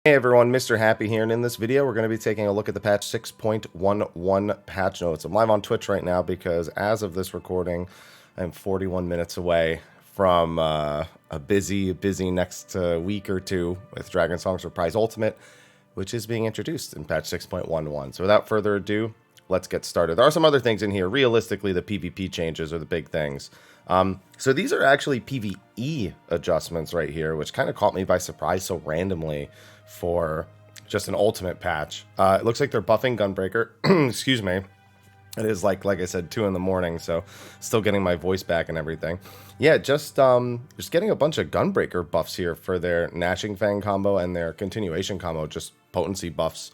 Hey everyone, Mr. Happy here, and in this video we're going to be taking a look at the patch 6.11 patch notes. I'm live on Twitch right now because as of this recording, I'm 41 minutes away from a busy next week or two with Dragonsong's Reprise Ultimate, which is being introduced in patch 6.11. So without further ado, let's get started. There are some other things in here. Realistically, the PvP changes are the big things. So these are actually PvE adjustments right here, which kind of caught me by surprise so randomly for just an ultimate patch. It looks like they're buffing Gunbreaker. Excuse me. It is like I said, 2 in the morning, so still getting my voice back and everything. Yeah, just getting a bunch of Gunbreaker buffs here for their Gnashing Fang combo and their continuation combo, just potency buffs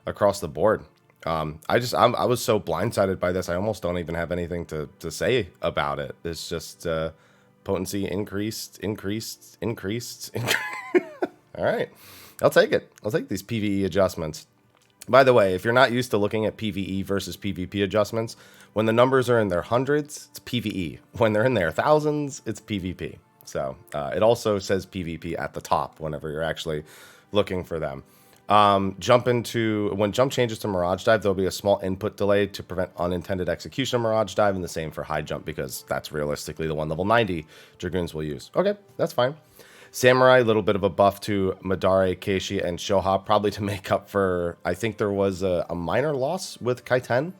across the board. I was so blindsided by this, I almost don't even have anything to say about it. It's just potency increased. All right, I'll take it. I'll take these PvE adjustments. By the way, if you're not used to looking at PvE versus PvP adjustments, when the numbers are in their hundreds, it's PvE. When they're in their thousands, it's PvP. So it also says PvP at the top whenever you're actually looking for them. When jump changes to Mirage Dive, there'll be a small input delay to prevent unintended execution of Mirage Dive, and the same for High Jump, because that's realistically the one level 90 Dragoons will use. Okay, that's fine. Samurai, a little bit of a buff to Madare, Keishi, and Shoha, probably to make up for, I think there was a minor loss with Kaiten.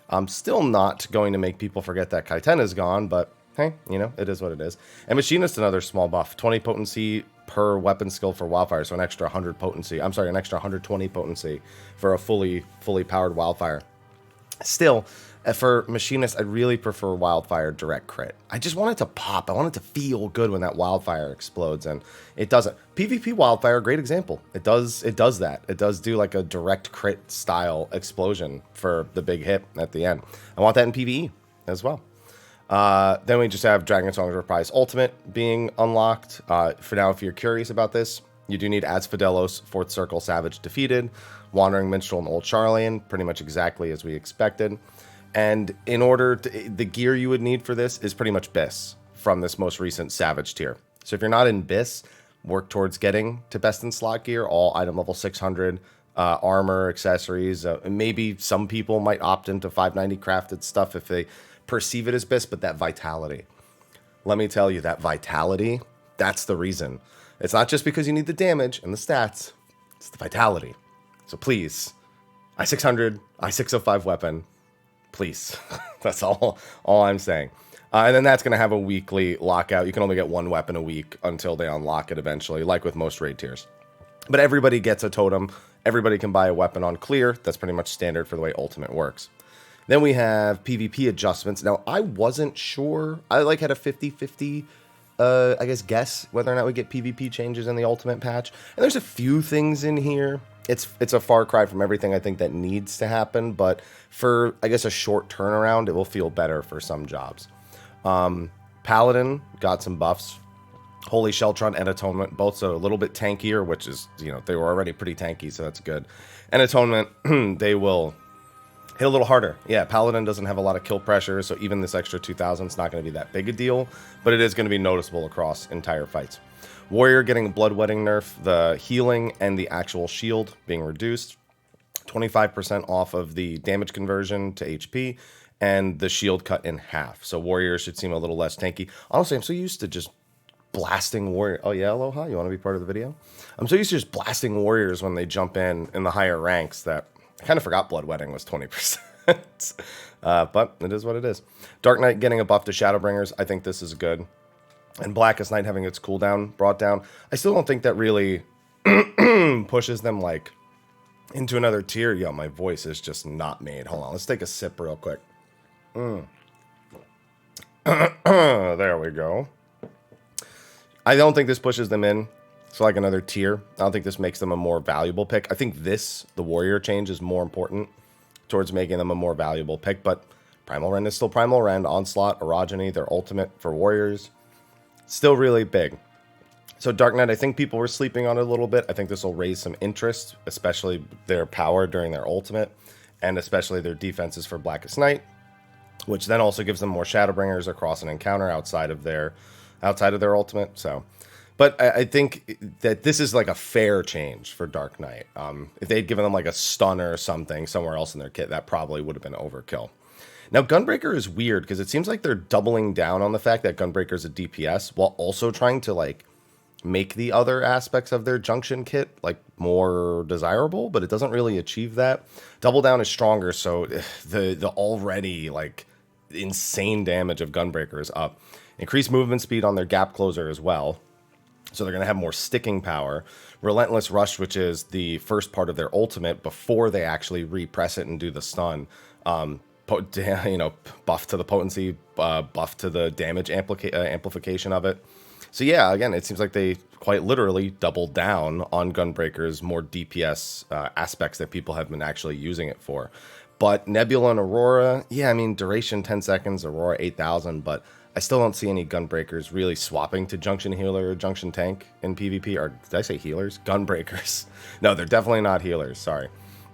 I'm still not going to make people forget that Kaiten is gone, but hey, you know, it is what it is. And Machinist, another small buff, 20 potency per weapon skill for Wildfire, so an extra 100 potency. I'm sorry, an extra 120 potency for a fully powered Wildfire. Still, for Machinist, I really prefer Wildfire direct crit. I just want it to pop. I want it to feel good when that Wildfire explodes, and it doesn't. PvP Wildfire, great example. It does that. It does do like a direct crit style explosion for the big hit at the end. I want that in PvE as well. Then we just have Dragonsong's Reprise Ultimate being unlocked. For now, if you're curious about this, you do need Adsfidelos, 4th Circle Savage defeated, Wandering Minstrel, and Old Charlian, pretty much exactly as we expected. And in order to, the gear you would need for this is pretty much BIS from this most recent Savage tier. So if you're not in BIS, work towards getting to best in slot gear, all item level 600, armor, accessories. Maybe some people might opt into 590 crafted stuff if they perceive it as BIS, but that vitality. Let me tell you, that vitality, that's the reason. It's not just because you need the damage and the stats, it's the vitality. So please, I-600, I-605 weapon, please. That's all I'm saying. And then that's going to have a weekly lockout. You can only get 1 weapon a week until they unlock it eventually, like with most raid tiers. But everybody gets a totem. Everybody can buy a weapon on clear. That's pretty much standard for the way Ultimate works. Then we have PvP adjustments. Now, I wasn't sure. I had a 50-50, I guess whether or not we get PvP changes in the Ultimate patch. And there's a few things in here. It's a far cry from everything I think that needs to happen, but for, I guess, a short turnaround, it will feel better for some jobs. Paladin got some buffs. Holy Sheltron and Atonement, both a little bit tankier, which is, you know, they were already pretty tanky, so that's good. And Atonement, they will hit a little harder. Yeah, Paladin doesn't have a lot of kill pressure, so even this extra 2,000 is not going to be that big a deal, but it is going to be noticeable across entire fights. Warrior getting a Bloodwetting nerf, the healing and the actual shield being reduced, 25% off of the damage conversion to HP, and the shield cut in half. So Warrior should seem a little less tanky. Honestly, I'm so used to just blasting Warrior. Oh yeah, Aloha, you want to be part of the video? I'm so used to just blasting Warriors when they jump in the higher ranks that I kind of forgot Bloodwetting was 20%. But it is what it is. Dark Knight getting a buff to Shadowbringers. I think this is good. And Blackest Night having its cooldown brought down. I still don't think that really pushes them like into another tier. Yo, my voice is just not made. Hold on, let's take a sip real quick. There we go. I don't think this pushes them in. It's like another tier. I don't think this makes them a more valuable pick. I think the Warrior change, is more important towards making them a more valuable pick. But Primal Rend is still Primal Rend. Onslaught, Orogeny, their ultimate for Warriors. Still really big. So Dark Knight, I think people were sleeping on it a little bit. I think this will raise some interest, especially their power during their ultimate, and especially their defenses for Blackest Night, which then also gives them more Shadowbringers across an encounter outside of their ultimate. So But I think that this is like a fair change for Dark Knight. If they'd given them like a stunner or something somewhere else in their kit, that probably would have been overkill. Now, Gunbreaker is weird because it seems like they're doubling down on the fact that Gunbreaker is a DPS while also trying to like make the other aspects of their junction kit like more desirable, but it doesn't really achieve that. Double down is stronger, so the already like insane damage of Gunbreaker is up. Increased movement speed on their gap closer as well. So they're going to have more sticking power. Relentless Rush, which is the first part of their ultimate before they actually repress it and do the stun. Buff to the potency, buff to the damage amplification of it. So yeah, again, it seems like they quite literally doubled down on Gunbreaker's more DPS aspects that people have been actually using it for. But Nebula and Aurora, yeah, I mean, duration 10 seconds, Aurora 8,000, but I still don't see any Gunbreakers really swapping to Junction Healer or Junction Tank in PvP. Or did I say healers? Gunbreakers. No, they're definitely not healers. Sorry.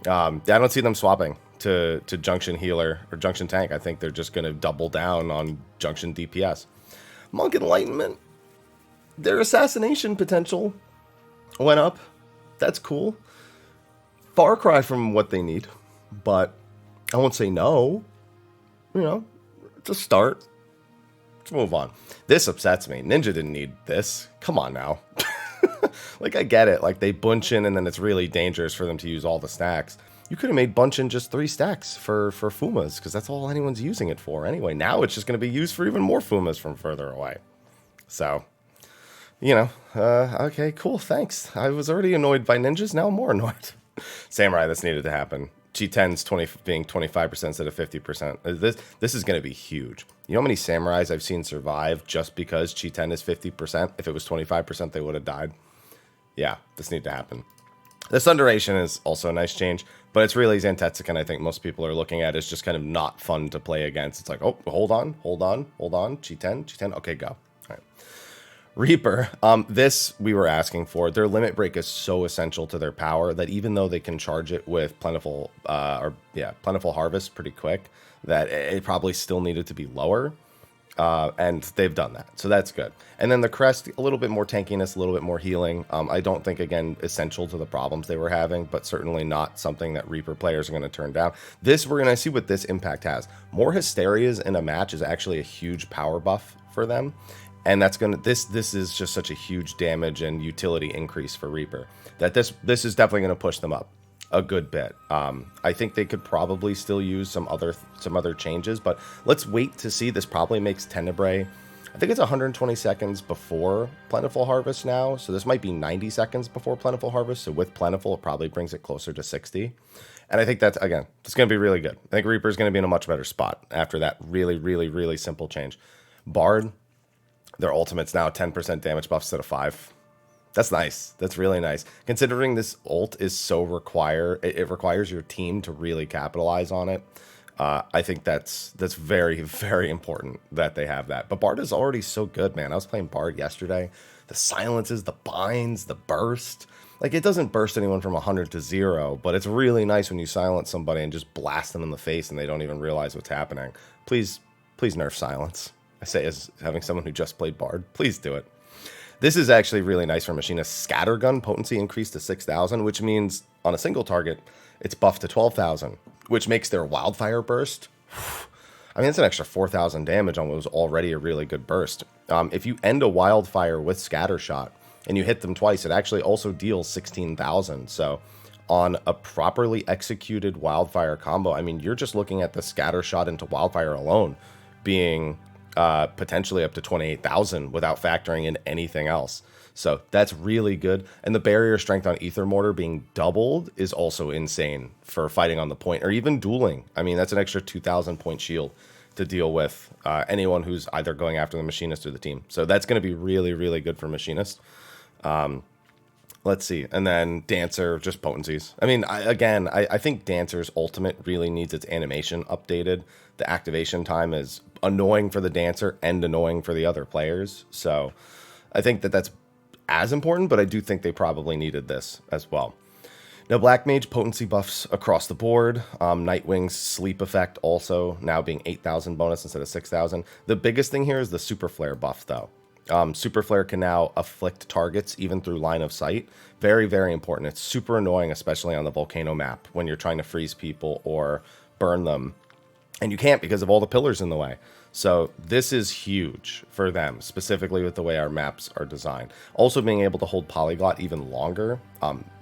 I don't see them swapping to Junction Healer or Junction Tank. I think they're just going to double down on Junction DPS. Monk Enlightenment. Their assassination potential went up. That's cool. Far cry from what they need. But I won't say no. You know, it's a start. Let's move on. This upsets me. Ninja didn't need this. Come on now. Like, I get it. Like, they bunch in and then it's really dangerous for them to use all the stacks. You could have made bunch in just 3 stacks for Fumas, because that's all anyone's using it for anyway. Now it's just going to be used for even more Fumas from further away. So, you know, okay, cool, thanks. I was already annoyed by ninjas, now I'm more annoyed. Samurai, this needed to happen. G10's being 25% instead of 50%. This is going to be huge. You know how many samurais I've seen survive just because G10 is 50%? If it was 25%, they would have died. Yeah, this needed to happen. The Sun Duration is also a nice change, but it's really Zantetsuken I think most people are looking at as just kind of not fun to play against. It's like, oh, hold on. G10, okay, go. All right. Reaper, this we were asking for. Their limit break is so essential to their power that even though they can charge it with plentiful harvest pretty quick, that it probably still needed to be lower. And they've done that, so that's good. And then the crest, a little bit more tankiness, a little bit more healing. I don't think, again, essential to the problems they were having, but certainly not something that Reaper players are going to turn down. This, we're going to see what this impact has. More Hysterias in a match is actually a huge power buff for them. And that's going to, this is just such a huge damage and utility increase for Reaper that this is definitely going to push them up a good bit. I think they could probably still use some other changes, but let's wait to see. This probably makes Tenebrae, I think it's 120 seconds before Plentiful Harvest now, so this might be 90 seconds before Plentiful Harvest, so with Plentiful it probably brings it closer to 60. And I think that's, again, it's going to be really good. I think Reaper's going to be in a much better spot after that really simple change. Bard, their ultimate's now 10% damage buff instead of 5. That's nice. That's really nice. Considering this ult is so it requires your team to really capitalize on it. I think that's very, very important that they have that. But Bard is already so good, man. I was playing Bard yesterday. The silences, the binds, the burst. Like, it doesn't burst anyone from 100 to 0, but it's really nice when you silence somebody and just blast them in the face and they don't even realize what's happening. Please nerf silence. I say as having someone who just played Bard, please do it. This is actually really nice for Machinist. Scattergun potency increased to 6,000, which means on a single target, it's buffed to 12,000, which makes their Wildfire burst. I mean, it's an extra 4,000 damage on what was already a really good burst. If you end a Wildfire with Scattershot and you hit them twice, it actually also deals 16,000. So on a properly executed Wildfire combo, I mean, you're just looking at the Scattershot into Wildfire alone being potentially up to 28,000 without factoring in anything else. So that's really good. And the barrier strength on Ether Mortar being doubled is also insane for fighting on the point or even dueling. I mean, that's an extra 2,000 point shield to deal with anyone who's either going after the Machinist or the team. So that's going to be really good for Machinist. Let's see. And then Dancer, just potencies. I mean, I think Dancer's ultimate really needs its animation updated. The activation time is annoying for the Dancer and annoying for the other players. So I think that's as important, but I do think they probably needed this as well. Now, Black Mage potency buffs across the board. Nightwing's sleep effect also now being 8,000 bonus instead of 6,000. The biggest thing here is the Super Flare buff, though. Super Flare can now afflict targets even through line of sight. Very, very important. It's super annoying, especially on the volcano map when you're trying to freeze people or burn them. And you can't because of all the pillars in the way. So this is huge for them, specifically with the way our maps are designed. Also, being able to hold Polyglot even longer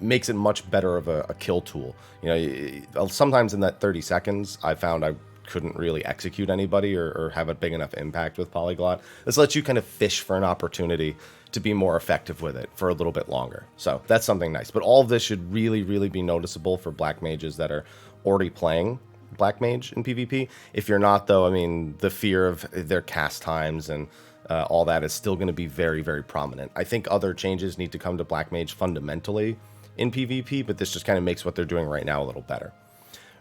makes it much better of a kill tool. You know, sometimes in that 30 seconds, I found I couldn't really execute anybody or have a big enough impact with Polyglot. This lets you kind of fish for an opportunity to be more effective with it for a little bit longer. So that's something nice. But all of this should really, really be noticeable for black mages that are already playing Black Mage in PvP. If you're not, though, I mean, the fear of their cast times and all that is still going to be very, very prominent. I think other changes need to come to Black Mage fundamentally in PvP, but this just kind of makes what they're doing right now a little better.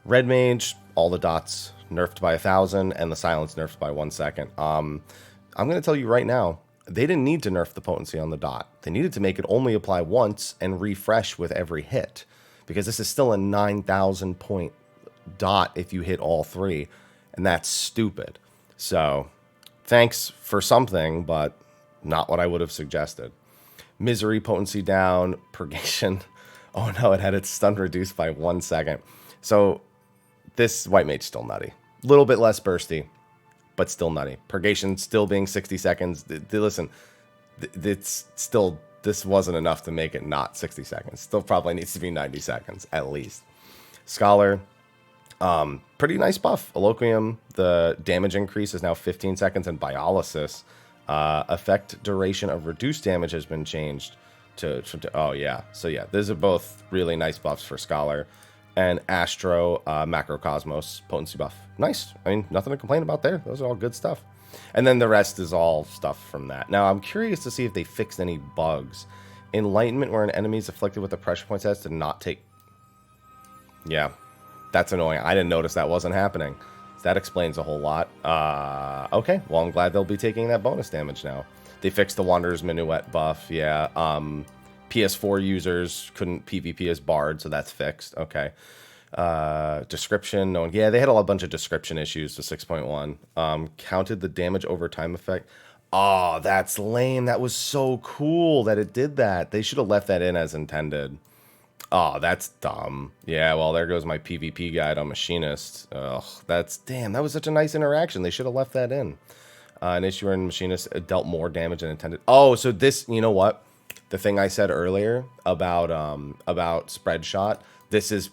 Red Mage, all the dots nerfed by 1,000 and the silence nerfed by 1 second. I'm going to tell you right now, they didn't need to nerf the potency on the dot. They needed to make it only apply once and refresh with every hit, because this is still a 9,000 point dot if you hit all three, and that's stupid. So thanks for something, but not what I would have suggested. Misery potency down, purgation. Oh no, it had its stun reduced by 1 second. So this white mage still nutty. A little bit less bursty, but still nutty. Purgation still being 60 seconds. Listen, it's still, this wasn't enough to make it not 60 seconds. Still probably needs to be 90 seconds at least. Scholar, pretty nice buff. Eloquium, the damage increase is now 15 seconds, and Biolysis, effect duration of reduced damage has been changed to oh yeah. So yeah, these are both really nice buffs for Scholar. And Astro, Macrocosmos, potency buff. Nice. I mean, nothing to complain about there. Those are all good stuff. And then the rest is all stuff from that. Now, I'm curious to see if they fixed any bugs. Enlightenment, where an enemy is afflicted with the pressure point stats to not take... Yeah, that's annoying. I didn't notice that wasn't happening. That explains a whole lot. Okay, well, I'm glad they'll be taking that bonus damage now. They fixed the Wanderer's Minuet buff. Yeah, PS4 users couldn't PvP as Bard, so that's fixed. Okay. Description. No, yeah, they had a bunch of description issues to 6.1. Counted the damage over time effect. Oh, that's lame. That was so cool that it did that. They should have left that in as intended. Oh, that's dumb. Yeah, well, there goes my PvP guide on Machinist. Ugh, damn, that was such a nice interaction. They should have left that in. An issuer in Machinist dealt more damage than intended. Oh, so this, you know what? The thing I said earlier about spread shot, this is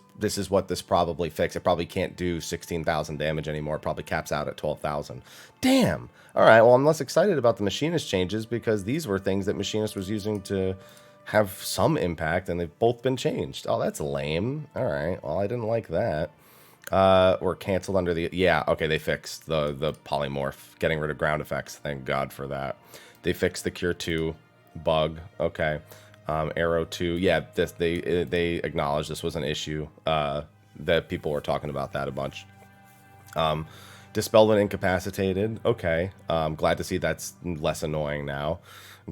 what this probably fixed. It probably can't do 16,000 damage anymore. It probably caps out at 12,000. Damn. All right, well, I'm less excited about the Machinist changes because these were things that Machinist was using to have some impact, and they've both been changed. Oh, that's lame. All right, well, I didn't like that. Or canceled under the... Yeah, okay, they fixed the polymorph, getting rid of ground effects. Thank God for that. They fixed the Cure 2 bug. Okay. Arrow 2. Yeah, they acknowledged this was an issue. That people were talking about that a bunch. Dispelled and incapacitated. Okay. Glad to see that's less annoying now.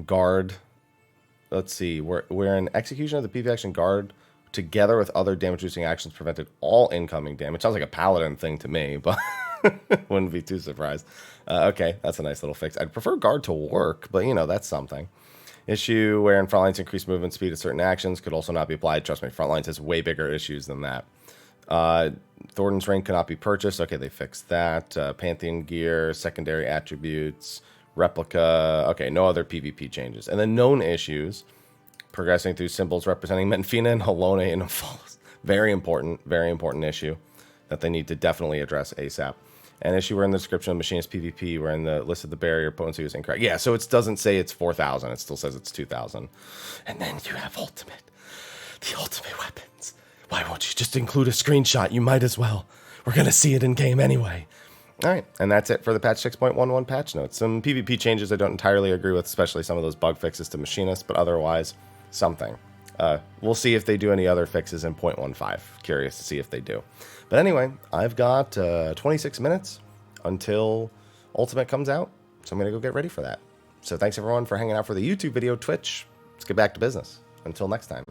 Guard. Let's see. We're in execution of the PV action guard together with other damage-reducing actions prevented all incoming damage. Sounds like a paladin thing to me, but wouldn't be too surprised. Okay, that's a nice little fix. I'd prefer guard to work, but you know, that's something. Issue wherein frontlines increase movement speed of certain actions could also not be applied. Trust me, frontlines has way bigger issues than that. Thornton's Ring cannot be purchased. Okay, they fixed that. Pantheon gear, secondary attributes, replica. Okay, no other PvP changes. And then known issues, progressing through symbols representing Menfina and Halone in a false. Very important issue that they need to definitely address ASAP. An issue where in the description of Machinist PvP, where in the list of the barrier potency was incorrect. Yeah, so it doesn't say it's 4,000. It still says it's 2,000. And then you have ultimate. The ultimate weapons. Why won't you just include a screenshot? You might as well. We're going to see it in game anyway. All right, and that's it for the patch 6.11 patch notes. Some PvP changes I don't entirely agree with, especially some of those bug fixes to Machinist, but otherwise, something. We'll see if they do any other fixes in 0.15. Curious to see if they do. But anyway, I've got 26 minutes until Ultimate comes out, so I'm going to go get ready for that. So thanks everyone for hanging out for the YouTube video, Twitch. Let's get back to business. Until next time.